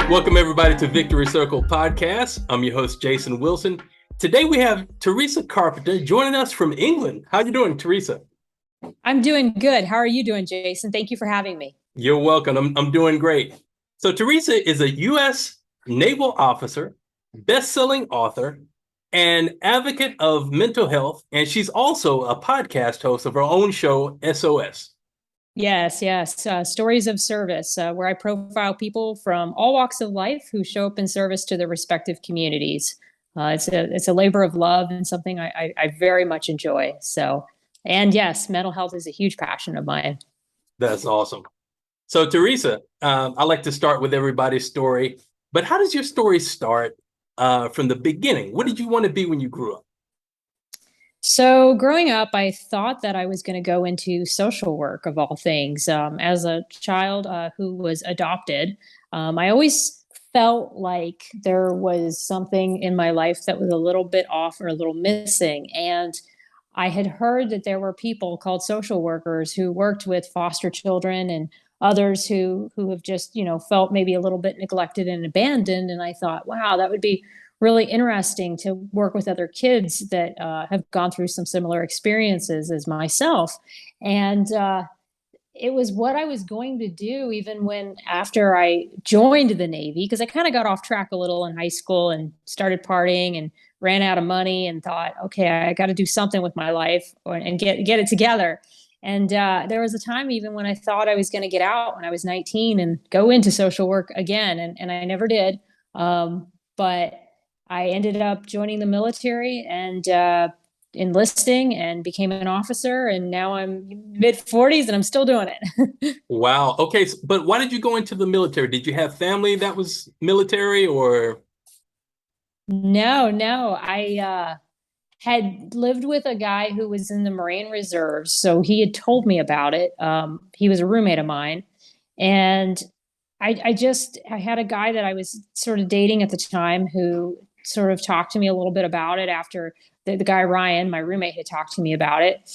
Welcome everybody to Victory Circle Podcast. I'm your host, Jason Wilson. Today we have Theresa Carpenter joining us from England. How are you doing, Theresa? I'm doing good. How are you doing, Jason? Thank you for having me. You're welcome. I'm doing great. So Theresa is a U.S. Naval Officer, best-selling author, and advocate of mental health, and she's also a podcast host of her own show, SOS. Yes. Stories of service, where I profile people from all walks of life who show up in service to their respective communities. It's a labor of love and something I very much enjoy. And yes, mental health is a huge passion of mine. That's awesome. So Theresa, I like to start with everybody's story, but how does your story start from the beginning? What did you want to be when you grew up? So growing up, I thought that I was going to go into social work of all things. As a child who was adopted, I always felt like there was something in my life that was a little bit off or a little missing. And I had heard that there were people called social workers who worked with foster children and others who have just, felt maybe a little bit neglected and abandoned. And I thought, wow, that would be really interesting to work with other kids that have gone through some similar experiences as myself. And it was what I was going to do even when after I joined the Navy, because I kind of got off track a little in high school and started partying and ran out of money and thought, okay, I got to do something with my life and get it together. And there was a time even when I thought I was going to get out when I was 19 and go into social work again. And I never did. But I ended up joining the military and enlisting and became an officer. And now I'm mid 40s and I'm still doing it. Wow. Okay. But why did you go into the military? Did you have family that was military or? No. I had lived with a guy who was in the Marine Reserves. So he had told me about it. He was a roommate of mine. And I had a guy that I was sort of dating at the time who sort of talked to me a little bit about it after the guy, Ryan, my roommate, had talked to me about it.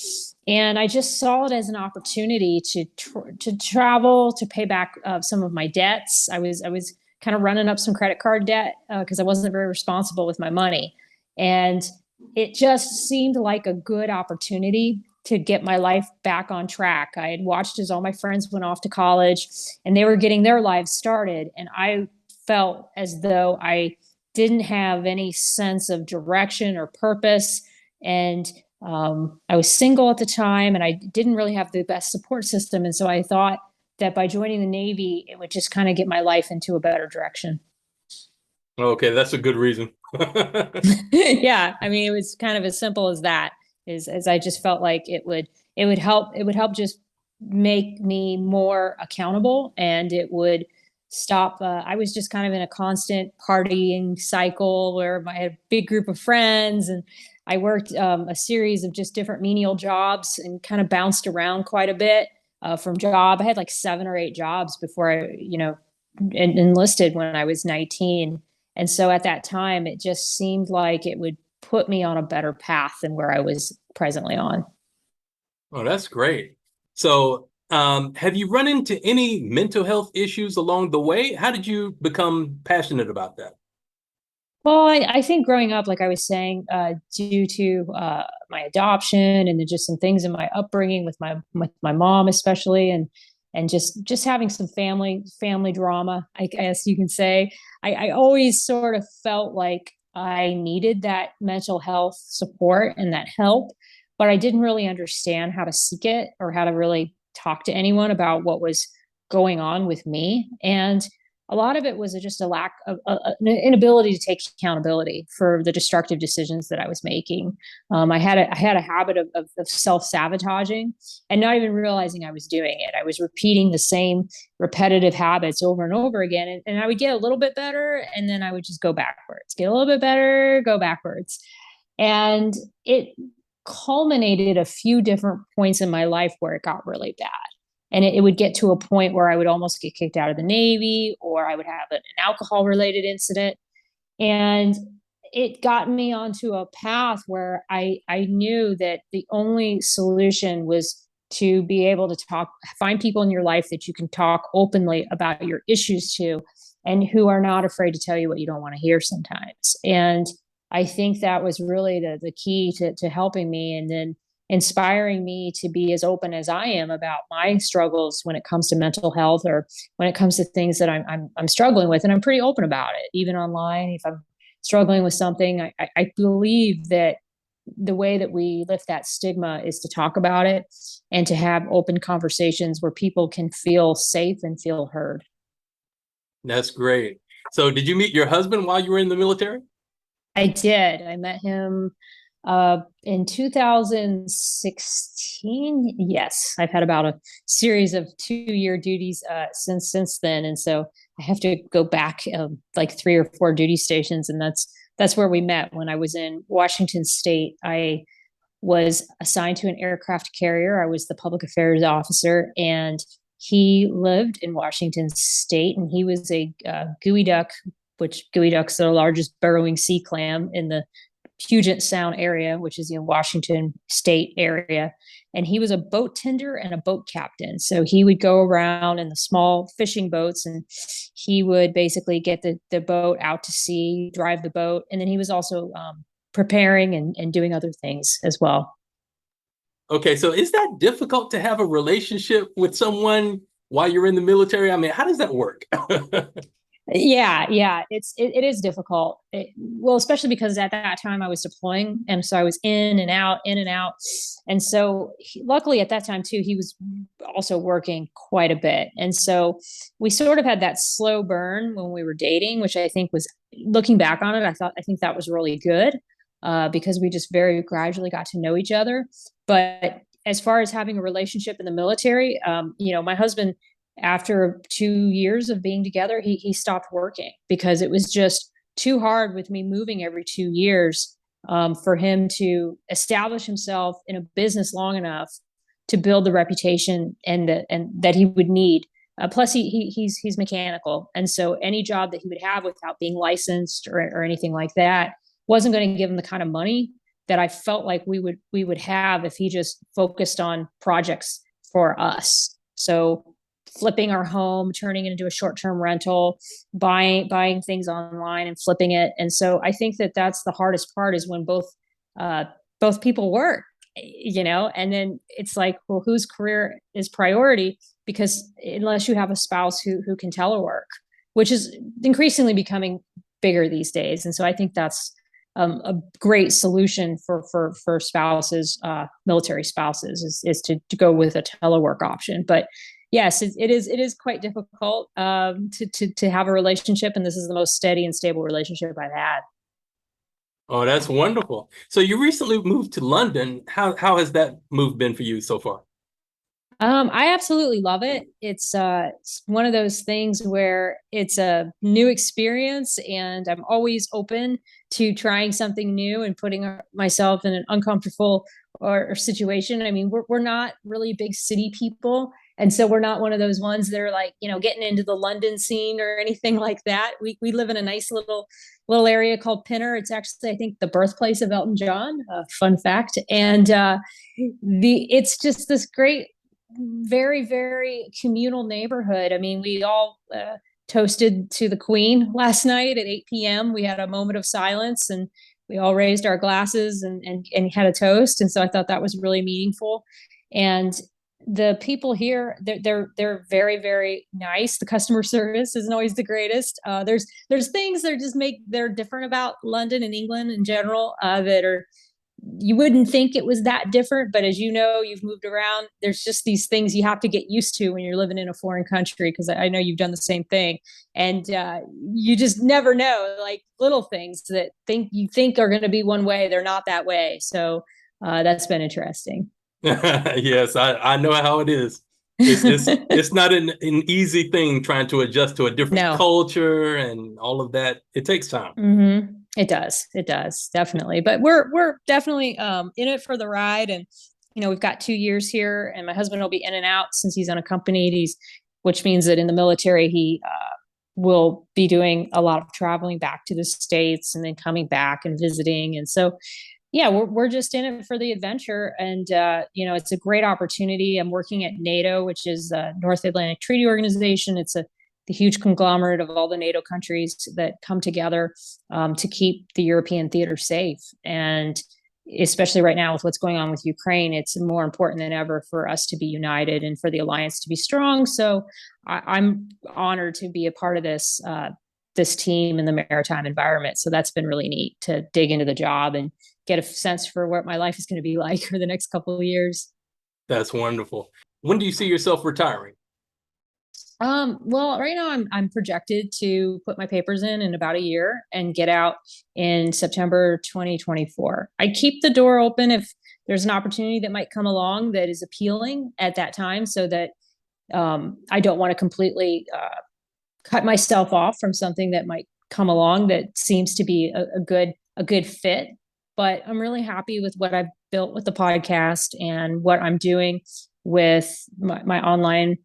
And I just saw it as an opportunity to travel, to pay back some of my debts. I was kind of running up some credit card debt because I wasn't very responsible with my money. And it just seemed like a good opportunity to get my life back on track. I had watched as all my friends went off to college and they were getting their lives started. And I felt as though I didn't have any sense of direction or purpose. And I was single at the time and I didn't really have the best support system. And so I thought that by joining the Navy, it would just kind of get my life into a better direction. Okay, that's a good reason. Yeah, I mean, it was kind of as simple as that. Is as I just felt like it would help just make me more accountable, and it would stop. I was just kind of in a constant partying cycle where I had a big group of friends, and I worked a series of just different menial jobs and kind of bounced around quite a bit from job. I had like 7 or 8 jobs before I, enlisted when I was 19. And so at that time, it just seemed like it would put me on a better path than where I was presently on. Oh, that's great. So, have you run into any mental health issues along the way? How did you become passionate about that? Well, I think growing up, like I was saying, due to my adoption and then just some things in my upbringing with my mom, especially, and just having some family drama, I guess you can say, I always sort of felt like I needed that mental health support and that help, but I didn't really understand how to seek it or how to really talk to anyone about what was going on with me. And a lot of it was just a lack of an inability to take accountability for the destructive decisions that I was making. I had a habit of self sabotaging and not even realizing I was doing it. I was repeating the same repetitive habits over and over again, and I would get a little bit better, and then I would just go backwards. Get a little bit better, go backwards, and it culminated a few different points in my life where it got really bad. And it would get to a point where I would almost get kicked out of the Navy, or I would have an alcohol related incident. And it got me onto a path where I knew that the only solution was to be able to find people in your life that you can talk openly about your issues to, and who are not afraid to tell you what you don't want to hear sometimes. And I think that was really the key to helping me, and then inspiring me to be as open as I am about my struggles when it comes to mental health, or when it comes to things that I'm struggling with. And I'm pretty open about it, even online. If I'm struggling with something, I believe that the way that we lift that stigma is to talk about it and to have open conversations where people can feel safe and feel heard. That's great. So did you meet your husband while you were in the military? I did. I met him in 2016. Yes, I've had about a series of 2-year duties since then, and so I have to go back like 3 or 4 duty stations, and that's where we met. When I was in Washington State, I was assigned to an aircraft carrier. I was the public affairs officer, and he lived in Washington State, and he was a gooey duck, which gooey ducks are the largest burrowing sea clam in the Puget Sound area, which is in Washington State area. And he was a boat tender and a boat captain. So he would go around in the small fishing boats, and he would basically get the boat out to sea, drive the boat. And then he was also preparing and doing other things as well. Okay, so is that difficult to have a relationship with someone while you're in the military? I mean, how does that work? Yeah, it is difficult. Well, especially because at that time I was deploying, and so I was in and out, in and out. And so luckily at that time too, he was also working quite a bit. And so we sort of had that slow burn when we were dating, which I think was, looking back on it, I think that was really good, because we just very gradually got to know each other. But as far as having a relationship in the military, my husband, after 2 years of being together, he stopped working because it was just too hard with me moving every 2 years, for him to establish himself in a business long enough to build the reputation and that he would need. Plus, he's mechanical, and so any job that he would have without being licensed or anything like that wasn't going to give him the kind of money that I felt like we would have if he just focused on projects for us. So flipping our home, turning it into a short-term rental, buying things online and flipping it. And so I think that that's the hardest part, is when both people work, and then it's like, well, whose career is priority? Because unless you have a spouse who can telework, which is increasingly becoming bigger these days. And so I think that's a great solution for spouses, military spouses, is to go with a telework option. But yes, it is quite difficult to have a relationship, and this is the most steady and stable relationship I've had. Oh, that's wonderful. So you recently moved to London. How has that move been for you so far? I absolutely love it. It's one of those things where it's a new experience, and I'm always open to trying something new and putting myself in an uncomfortable or situation. I mean, we're not really big city people, and so we're not one of those ones that are like, getting into the London scene or anything like that. We live in a nice little area called Pinner. It's actually, I think, the birthplace of Elton John. Fun fact. And it's just this great, very, very communal neighborhood. I mean, we all toasted to the Queen last night at 8 p.m. We had a moment of silence, and we all raised our glasses and had a toast. And so I thought that was really meaningful. And the people here, they're very, very nice. The customer service isn't always the greatest. There's things they're different about London and England in general, that are, you wouldn't think it was that different, but as you know, you've moved around, there's just these things you have to get used to when you're living in a foreign country, because I know you've done the same thing. And you just never know, like little things that you think are going to be one way, they're not that way. So that's been interesting. Yes, I know how it is. It's not an easy thing trying to adjust to a different culture and all of that. It takes time. Mm-hmm. It does definitely. But we're definitely in it for the ride. And we've got 2 years here, and my husband will be in and out since he's unaccompanied. Which means that in the military he will be doing a lot of traveling back to the States and then coming back and visiting. And so yeah, we're just in it for the adventure. And it's a great opportunity. I'm working at NATO, which is the North Atlantic Treaty Organization. It's the huge conglomerate of all the NATO countries that come together to keep the European theater safe. And especially right now with what's going on with Ukraine, it's more important than ever for us to be united and for the alliance to be strong. So I'm honored to be a part of this team in the maritime environment. So that's been really neat to dig into the job and get a sense for what my life is going to be like for the next couple of years. That's wonderful. When do you see yourself retiring? Well, right now I'm projected to put my papers in about a year and get out in September 2024. I keep the door open if there's an opportunity that might come along that is appealing at that time, so that I don't want to completely cut myself off from something that might come along that seems to be a good fit. But I'm really happy with what I've built with the podcast and what I'm doing with my online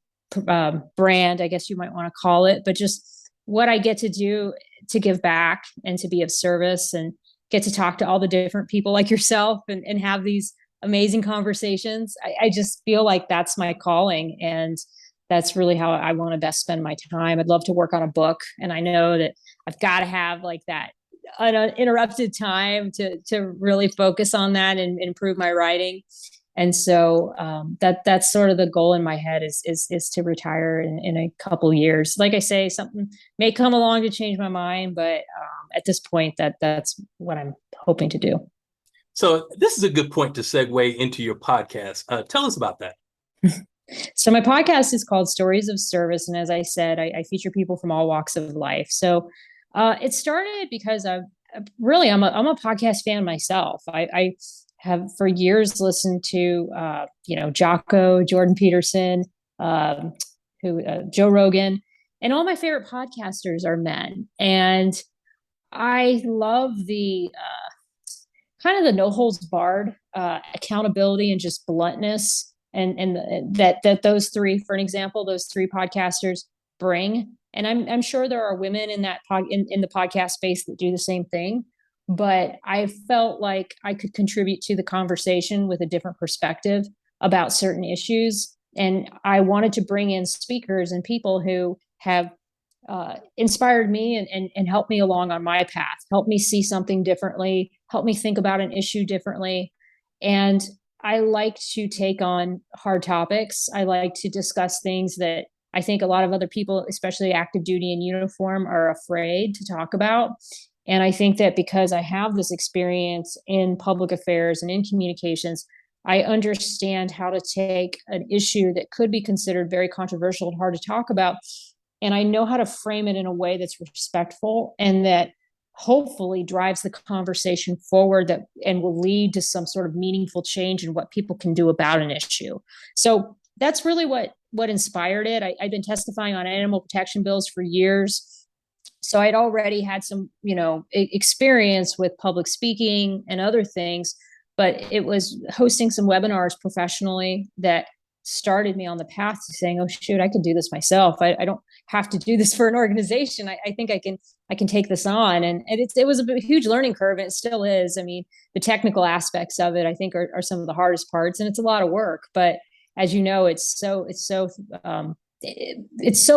brand, I guess you might want to call it, but just what I get to do to give back and to be of service and get to talk to all the different people like yourself and have these amazing conversations. I just feel like that's my calling, and that's really how I want to best spend my time. I'd love to work on a book, and I know that I've got to have like that uninterrupted time to really focus on that and improve my writing. And so that's sort of the goal in my head is to retire in a couple years. Like I say, something may come along to change my mind, but at this point, that's what I'm hoping to do. So this is a good point to segue into your podcast. Tell us about that. So my podcast is called Stories of Service, and as I said, I feature people from all walks of life. So it started because I'm a podcast fan myself. I have for years listened to Jocko, Jordan Peterson, Joe Rogan, and all my favorite podcasters are men. And I love the kind of the no holds barred accountability and just bluntness, and that those three, for an example, those three podcasters bring. And I'm sure there are women in that in the podcast space that do the same thing. But I felt like I could contribute to the conversation with a different perspective about certain issues. And I wanted to bring in speakers and people who have inspired me and helped me along on my path, helped me see something differently, helped me think about an issue differently. And I like to take on hard topics. I like to discuss things that I think a lot of other people, especially active duty in uniform, are afraid to talk about. And I think that because I have this experience in public affairs and in communications, I understand how to take an issue that could be considered very controversial and hard to talk about. And I know how to frame it in a way that's respectful and that hopefully drives the conversation forward and will lead to some sort of meaningful change in what people can do about an issue. So that's really what inspired it. I've been testifying on animal protection bills for years. So I'd already had some, experience with public speaking and other things, but it was hosting some webinars professionally that started me on the path to saying, oh, shoot, I could do this myself. I don't have to do this for an organization. I think I can take this on. And it was a huge learning curve, and it still is. I mean, the technical aspects of it, I think, are some of the hardest parts, and it's a lot of work. But as you know, it's so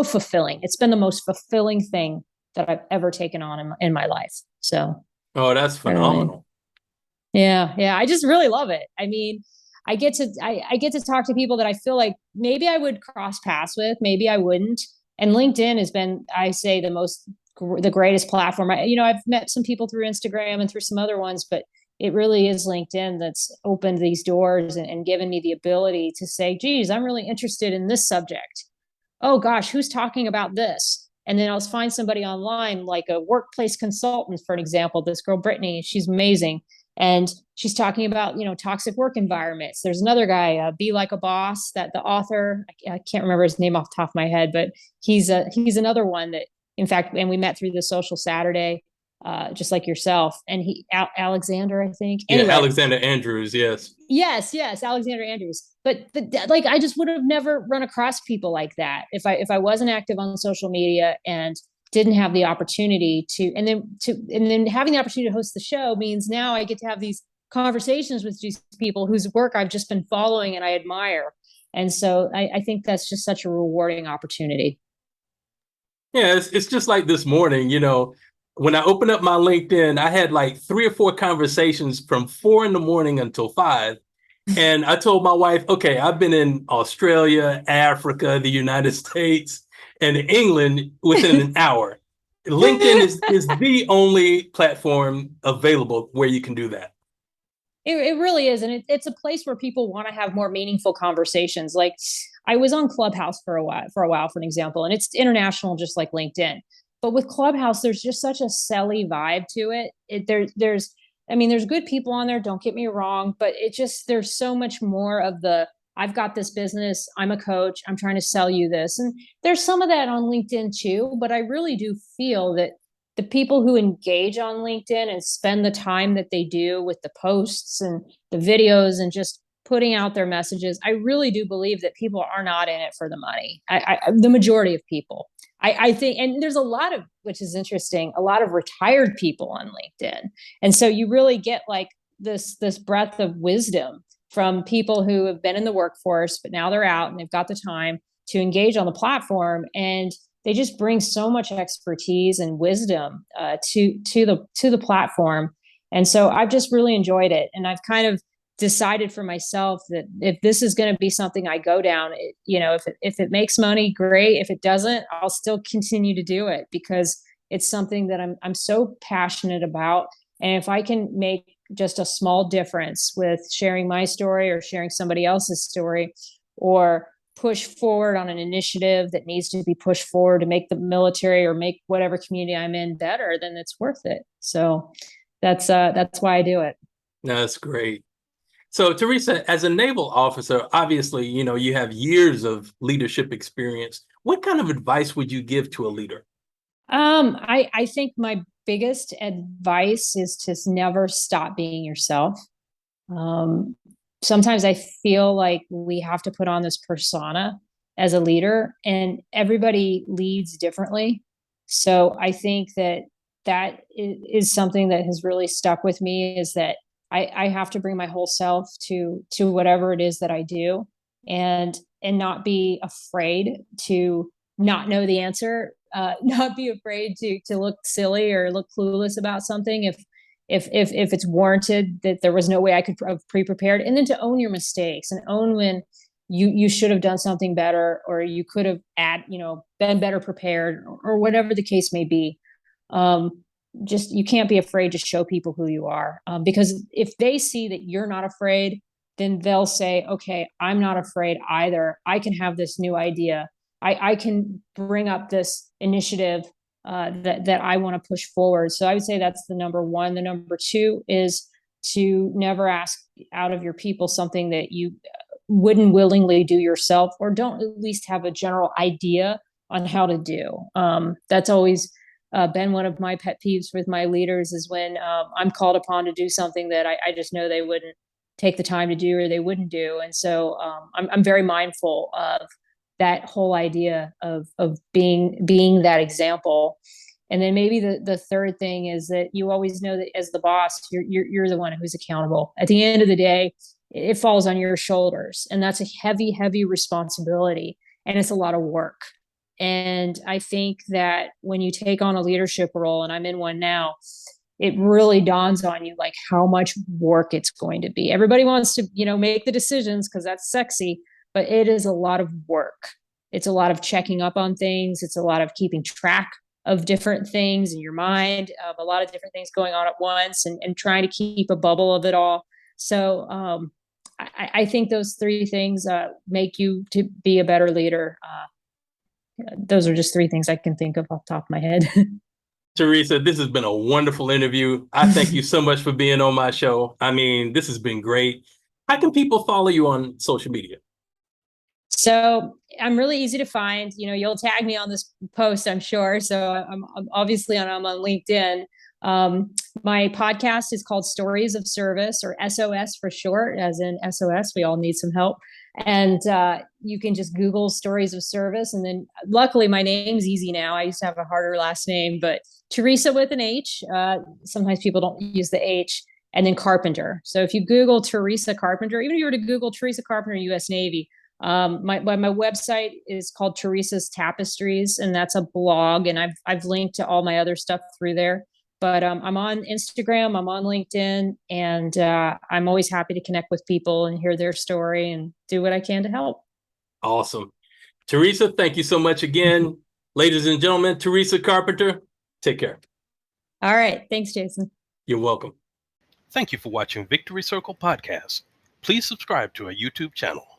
fulfilling. It's been the most fulfilling thing that I've ever taken on in my life. So, oh, that's phenomenal. Yeah. I just really love it. I mean, I get to talk to people that I feel like maybe I would cross paths with, maybe I wouldn't. And LinkedIn has been, I say, the greatest platform. I've met some people through Instagram and through some other ones, but it really is LinkedIn that's opened these doors and given me the ability to say, geez, I'm really interested in this subject. Oh gosh, who's talking about this? And then I'll find somebody online, like a workplace consultant, for an example, this girl, Brittany, she's amazing. And she's talking about, toxic work environments. There's another guy, Be Like a Boss, that the author, I can't remember his name off the top of my head, but he's another one that, in fact, and we met through the Social Saturday, just like yourself. And Alexander, I think. Anyway, Alexander Andrews, yes. Yes, Alexander Andrews. But like, I just would have never run across people like that if I wasn't active on social media and didn't have the opportunity and then having the opportunity to host the show means now I get to have these conversations with these people whose work I've just been following and I admire. And so I think that's just such a rewarding opportunity. Yeah, it's just like this morning, when I opened up my LinkedIn, I had like 3 or 4 conversations from 4 in the morning until 5. And I told my wife, okay, I've been in Australia, Africa, the United States, and England within an hour. LinkedIn is the only platform available where you can do that. It really is. And it's a place where people want to have more meaningful conversations. Like I was on Clubhouse for an example, and it's international, just like LinkedIn. But with Clubhouse, there's just such a selly vibe to it. I mean, there's good people on there. Don't get me wrong, but there's so much more of I've got this business. I'm a coach. I'm trying to sell you this. And there's some of that on LinkedIn too. But I really do feel that the people who engage on LinkedIn and spend the time that they do with the posts and the videos and just putting out their messages, I really do believe that people are not in it for the money. The majority of people, I think, and there's a lot of, which is interesting, a lot of retired people on LinkedIn. And so you really get like this breadth of wisdom from people who have been in the workforce, but now they're out and they've got the time to engage on the platform. And they just bring so much expertise and wisdom to the platform. And so I've just really enjoyed it. And I've kind of decided for myself that if this is going to be something I go down, if it makes money, great. If it doesn't, I'll still continue to do it because it's something that I'm so passionate about. And if I can make just a small difference with sharing my story or sharing somebody else's story, or push forward on an initiative that needs to be pushed forward to make the military or make whatever community I'm in better, then it's worth it. So that's why I do it. No, that's great. So, Theresa, as a naval officer, obviously, you have years of leadership experience. What kind of advice would you give to a leader? I think my biggest advice is to never stop being yourself. Um, Sometimes I feel like we have to put on this persona as a leader, and everybody leads differently. So I think that is something that has really stuck with me, is that I have to bring my whole self to whatever it is that I do, and not be afraid to not know the answer, not be afraid to look silly or look clueless about something if it's warranted, that there was no way I could have pre-prepared, and then to own your mistakes and own when you should have done something better, or you could have been better prepared, or whatever the case may be. Just you can't be afraid to show people who you are, because if they see that you're not afraid, then they'll say, okay, I'm not afraid either. I can have this new idea. I can bring up this initiative that I want to push forward. So I would say that's the number one. The number two is to never ask out of your people something that you wouldn't willingly do yourself, or don't at least have a general idea on how to do. That's always been one of my pet peeves with my leaders, is when I'm called upon to do something that I just know they wouldn't take the time to do, or they wouldn't do. And so I'm very mindful of that whole idea of being that example. And then maybe the third thing is that you always know that as the boss, you're the one who's accountable. At the end of the day, it falls on your shoulders, and that's a heavy responsibility, and it's a lot of work. And I think that when you take on a leadership role, and I'm in one now, it really dawns on you like how much work it's going to be. Everybody wants to, make the decisions because that's sexy, but it is a lot of work. It's a lot of checking up on things. It's a lot of keeping track of different things in your mind, of a lot of different things going on at once, and trying to keep a bubble of it all. So I think those three things make you to be a better leader. Those are just three things I can think of off the top of my head. Theresa, this has been a wonderful interview. I thank you so much for being on my show. I mean, this has been great. How can people follow you on social media? So I'm really easy to find. You'll tag me on this post, I'm sure. So I'm obviously I'm on LinkedIn. My podcast is called Stories of Service, or SOS for short, as in SOS. We all need some help. And you can just Google Stories of Service. And then luckily my name's easy now. I used to have a harder last name, but Theresa with an H. Sometimes people don't use the H. And then Carpenter. So if you Google Theresa Carpenter, even if you were to Google Theresa Carpenter, U.S. Navy, My website is called Theresa's Tapestries, and that's a blog, and I've linked to all my other stuff through there. But I'm on Instagram, I'm on LinkedIn, and I'm always happy to connect with people and hear their story and do what I can to help. Awesome. Theresa, thank you so much again. Ladies and gentlemen, Theresa Carpenter, take care. All right. Thanks, Jason. You're welcome. Thank you for watching Victory Circle Podcast. Please subscribe to our YouTube channel.